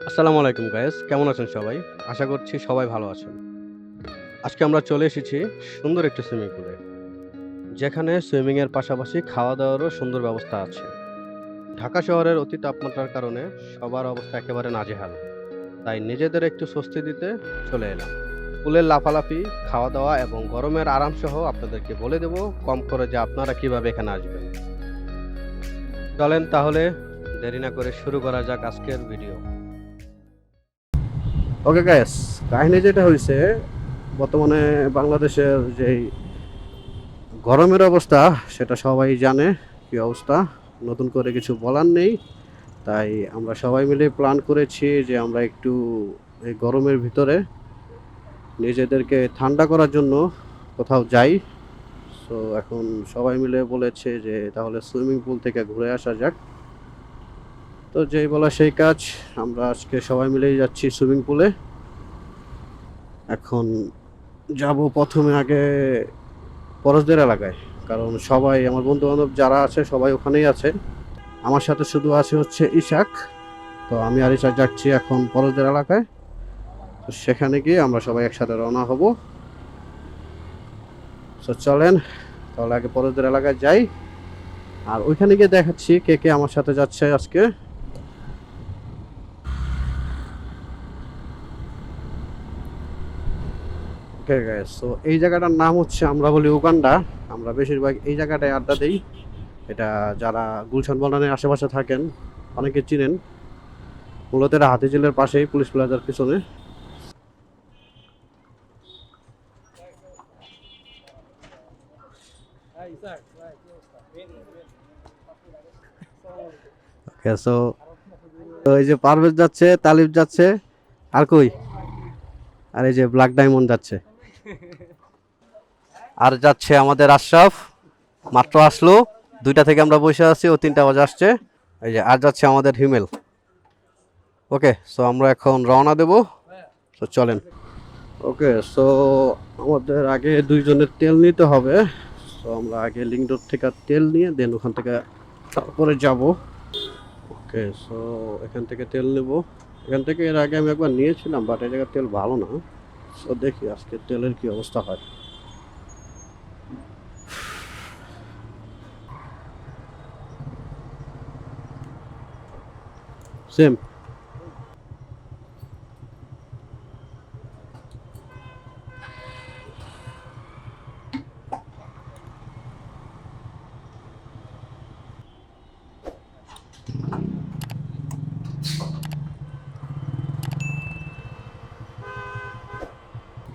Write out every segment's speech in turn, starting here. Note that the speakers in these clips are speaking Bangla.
আসসালামু আলাইকুম গাইস, কেমন আছেন সবাই? আশা করছি সবাই ভালো আছেন। আজকে আমরা চলে এসেছি সুন্দর একটি সুইমিং পুলে, যেখানে সুইমিং এর পাশাপাশি খাওয়া-দাওয়ারও সুন্দর ব্যবস্থা আছে। ঢাকা শহরের অতি তাপমাত্রার কারণে সবার অবস্থা একেবারে নাজেহাল। তাই নিজেদের একটু স্বস্তি দিতে চলে এলাম। পুলের লাফালাফি, খাওয়া-দাওয়া এবং গরমের আরামসহ আপনাদেরকে বলে দেব কম খরচে আপনারা কিভাবে এখানে আসবেন। চলেন তাহলে দেরি না করে শুরু করা যাক আজকের ভিডিও। ওকে গাইস, কাহিনী যেটা হইছে বর্তমানে বাংলাদেশের যেই গরমের অবস্থা সেটা সবাই জানে কি অবস্থা। নতুন করে কিছু বলার নেই। তাই আমরা সবাই মিলে প্ল্যান করেছি যে আমরা একটু এই গরমের ভিতরে নিজেদেরকে ঠান্ডা করার জন্য কোথাও যাই। সো এখন সবাই মিলে বলেছে যে তাহলে সুইমিং পুল থেকে ঘুরে আসা যাক। তো যেই বলা সেই কাজ, আমরা আজকে সবাই মিলেই যাচ্ছি সুইমিং পুলে। এখন যাব প্রথমে আগে পরশদের এলাকায়, কারণ সবাই আমার বন্ধু বান্ধব যারা আছে সবাই ওখানেই আছে। আমার সাথে শুধু আছে হচ্ছে ইশাক। তো আমি আর ইশাক যাচ্ছি এখন পরশদের এলাকায়। তো সেখানে গিয়ে আমরা সবাই একসাথে রওনা হব। তো চলেন তাহলে আগে পরশদের এলাকায় যাই, আর ওইখানে গিয়ে দেখাচ্ছি কে কে আমার সাথে যাচ্ছে আজকে। ওকে গাইস, তো এই জায়গাটার নাম হচ্ছে আমরা বলি উগান্ডা। আমরা বেশিরভাগ এই জায়গাটায় আড্ডা দিই। এটা যারা গুলশান বনানীর আশেপাশে থাকেন অনেকে চিনেন। মূলত এটা হাতিঝিলের পাশেই, পুলিশ প্লাজার পিছনে। ওকে, সো এই যে পারভেজ যাচ্ছে, তালিব যাচ্ছে, আর কই, আর এই যে ব্ল্যাক ডায়মন্ড যাচ্ছে, আর যাচ্ছে আমাদের আশরাফ, মাত্র আসলো। 2টা থেকে আমরা বসে আছি, ও 3টা বাজে আসছে। এই যে আর যাচ্ছে আমাদের হিমেল। ওকে, সো আমরা এখন রওনা দেব। তো চলেন। ওকে, সো আমাদের আগে দুইজনের তেল নিতে হবে। সো আমরা আগে লিংক রোড থেকে তেল নিয়ে দেন ওখান থেকে তারপরে যাব। ওকে, সো এখান থেকে তেল নেব। এখান থেকে এর আগে আমি একবার নিয়েছিলাম, বাট এই জায়গার তেল ভালো না। সো দেখি আজকে তেলের কি অবস্থা হয়। সেম।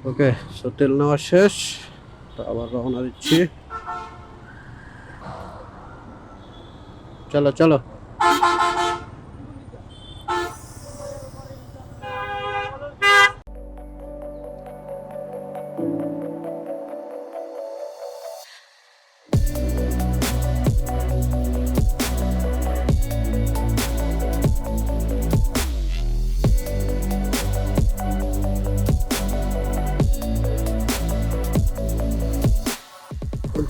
ওকে, সো তেল নেওয়া শেষ। তো আবার রওনা দিচ্ছি। চলো চলো।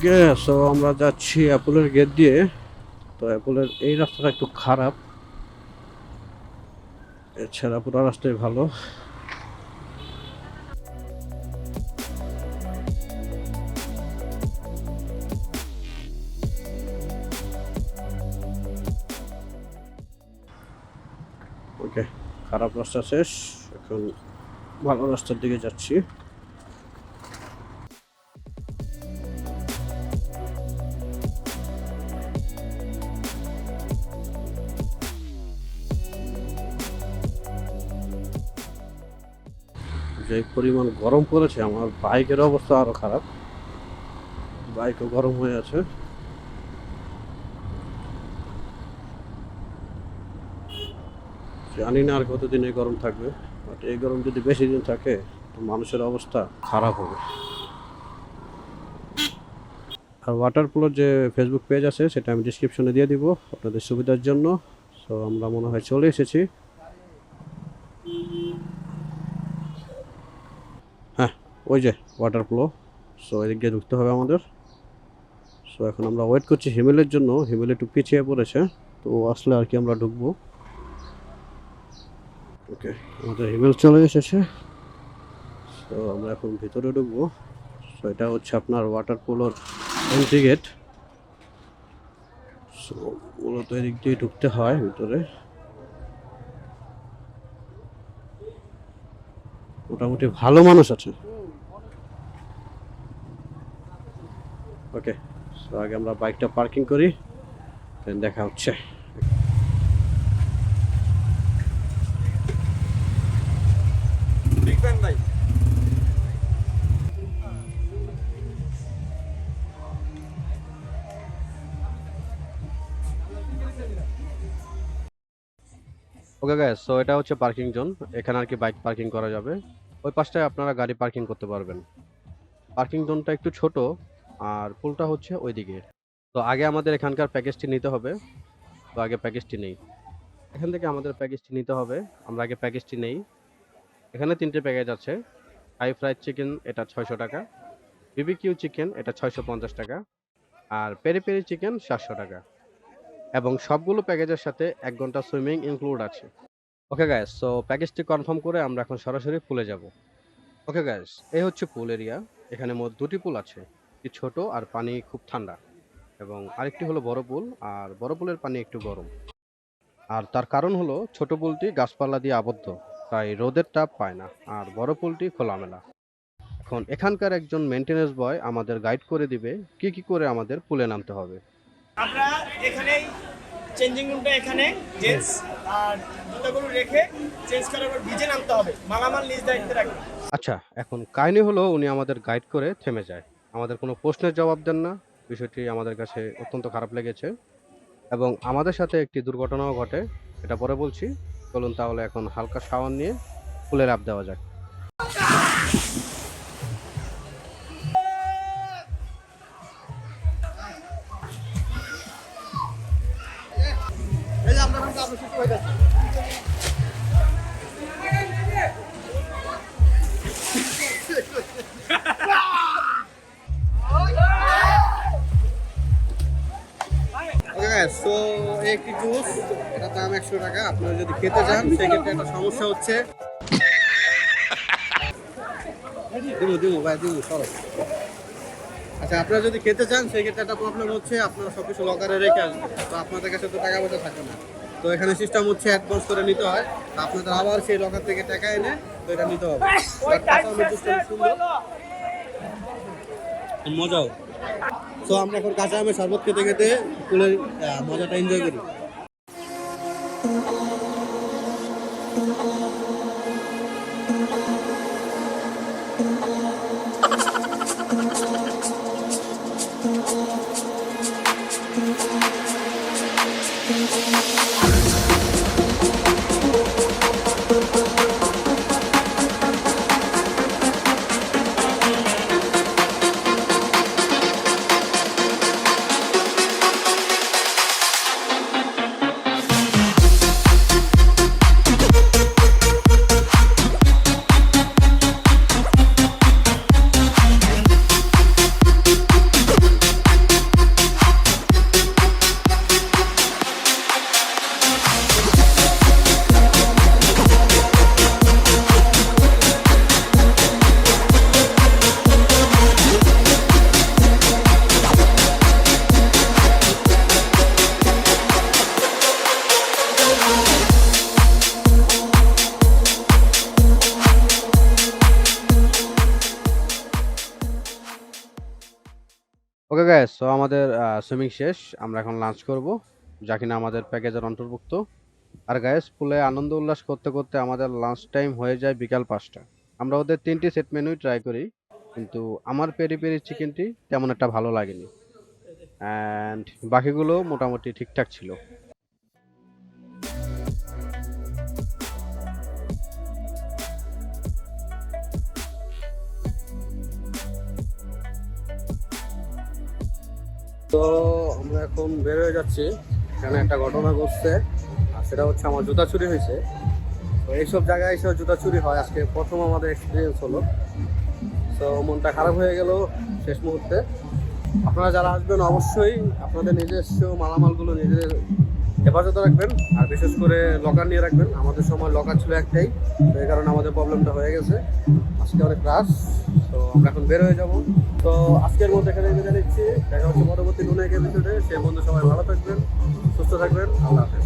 ওকে, সো আমরা যাচ্ছি অ্যাপলের গেট দিয়ে। তো অ্যাপলের এই রাস্তাটা একটু খারাপ, এছাড়া পুরো রাস্তায় ভালো। ওকে, খারাপ রাস্তা শেষ, এখন ভালো রাস্তার দিকে যাচ্ছি। যে পরিমাণ গরম পড়েছে, আমার বাইকের অবস্থা আরো খারাপ, বাইকও গরম হয়ে আছে। জানি না আর কতদিন এই গরম থাকবে, বাট এই গরম যদি বেশি দিন থাকে তো মানুষের অবস্থা খারাপ হবে। আর ওয়াটারপ্রুফের যে ফেসবুক পেজ আছে সেটা আমি ডিসক্রিপশনে দিয়ে দিব আপনাদের সুবিধার জন্য। সো আমরা মনে হয় চলে এসেছি। হ্যাঁ, ওই যে ওয়াটারপ্রুফ। সো এদিক দিয়ে ঢুকতে হবে আমাদের। সো এখন আমরা ওয়েট করছি হিমেলের জন্য। হিমেল একটু পিছিয়ে পড়েছে, তো আসলে আর কি আমরা ঢুকবো। ওকে, আমাদের ইমেল চলে এসেছে। তো আমরা এখন ভিতরে ঢুকবো। তো এটা হচ্ছে আপনার ওয়াটার পোলোর এন্ট্রি গেট। সো মূলত এদিক দিয়ে ঢুকতে হয় ভিতরে। মোটামুটি ভালো মানুষ আছে। ওকে, সো আগে আমরা বাইকটা পার্কিং করি, দেন দেখা হচ্ছে। ওকে গাইস, সো এটা হচ্ছে পার্কিং জোন। এখানে আর কি বাইক পার্কিং করা যাবে। ওই পাশটায় আপনারা গাড়ি পার্কিং করতে পারবেন। পার্কিং জোনটা একটু ছোট, আর পুলটা হচ্ছে ওইদিকে। তো আগে আমাদের এখানকার প্যাকেজটি নিতে হবে। তো আগে প্যাকেজটি নেই, এখান থেকে আমাদের প্যাকেজটি নিতে হবে। আমরা আগে প্যাকেজটি নেই। এখানে 3টে প্যাকেজ আছে। হাই ফ্রাইড চিকেন, এটা 600 টাকা। বিবিকিউ চিকেন, এটা 650 টাকা। আর পেরি পেরি চিকেন 700 টাকা। এবং সবগুলো প্যাকেজের সাথে 1 ঘন্টা সুইমিং ইনক্লুড আছে। ওকে গাইস, সো প্যাকেজটি কনফার্ম করে আমরা এখন সরাসরি পুলে যাব। ওকে গাইস, এই হচ্ছে পুল এরিয়া। এখানে মোট 2টি পুল আছে, একটি ছোট আর পানি খুব ঠান্ডা, এবং আরেকটি হলো বড় পুল, আর বড় পুলের পানি একটু গরম। আর তার কারণ হলো ছোট পুলটি গাছপালা দিয়ে আবদ্ধ, তাই রোদের তাপ পায় না, আর বড় পুলটি খোলামেলা। এখন এখানকার একজন মেইনটেনেন্স বয় আমাদের গাইড করে দিবে কি কি করে আমাদের পুলে নামতে হবে। আমরা এখানেই চেঞ্জিং রুমটা এখানে জেন্টস আর জুতাগুলো রেখে চেঞ্জ করার পর ভিজে নামতে হবে, মালামাল নিজ দায়িত্বে রাখবে। আচ্ছা, এখন কাহিনী হলো উনি আমাদের গাইড করে থেমে যায়, আমাদের কোনো প্রশ্নের জবাব দেন না। বিষয়টি আমাদের কাছে অত্যন্ত খারাপ লেগেছে, এবং আমাদের সাথে একটি দুর্ঘটনাও ঘটে, এটা পরে বলছি। চলুন তাহলে এখন হালকা শাওয়ার নিয়ে পুলে লাফ দেওয়া যাক। এই যে আমরা এখন কাজ শুরু হয়ে যাচ্ছে। ওকে গাইস, সো একটি জুস, এটার দাম 100 টাকা। আপনারা যদি খেতে চান সেক্ষেত্রে একটা সমস্যা হচ্ছে। দিমু ভাই, সরো। আচ্ছা, আপনারা যদি খেতে চান সেক্ষেত্রে একটা প্রবলেম হচ্ছে, আপনারা সব কিছু লকারে রেখে আসবেন, তো আপনাদের কাছে তো টাকা পয়সা থাকবে না। তো এখানে সিস্টেম হচ্ছে অ্যাডভান্স করে নিতে হয়, তো আপনাদের আবার সেই লকার থেকে টাকা এনে তো এটা নিতে হবে। মজাও। তো আমরা এখন কাঁচা আমের শরবত খেতে খেতে পুলের মজাটা এনজয় করি। ওকে গাইস, সো আমাদের সুইমিং শেষ। আমরা এখন লাঞ্চ করব, যা কিনা আমাদের প্যাকেজের অন্তর্ভুক্ত। আর গাইস, পুলে আনন্দ উল্লাস করতে করতে আমাদের লাঞ্চ টাইম হয়ে যায় বিকাল 5টা। আমরা ওদের 3টি সেট মেনুই ট্রাই করি, কিন্তু আমার পেরি পেরি চিকেনটি তেমন একটা ভালো লাগেনি, অ্যান্ড বাকিগুলো মোটামুটি ঠিকঠাক ছিল। তো আমরা এখন বের হয়ে যাচ্ছি। এখানে একটা ঘটনা ঘটছে, আর সেটা হচ্ছে আমার জুতা চুরি হয়েছে। তো এইসব জায়গায় এসে জুতা চুরি হয়, আজকে প্রথম আমাদের এক্সপিরিয়েন্স হলো। তো মনটা খারাপ হয়ে গেল শেষ মুহূর্তে। আপনারা যারা আসবেন অবশ্যই আপনাদের নিজস্ব মালামালগুলো নিজেদের হেফাজতে রাখবেন আর বিশেষ করে লকার নিয়ে রাখবেন। আমাদের সময় লকার ছিল একটাই, তো এই কারণে আমাদের প্রবলেমটা হয়ে গেছে। আজকে অনেক রাশ, তো আমরা এখন বের হয়ে যাব। তো আজকের মধ্যে এখানে বিদায় নিচ্ছি, দেখা হচ্ছে পরবর্তী কোনো এক এপিসোডে। সেই বন্ধু সবাই ভালো থাকবেন, সুস্থ থাকবেন, আল্লাহ হাফেজ।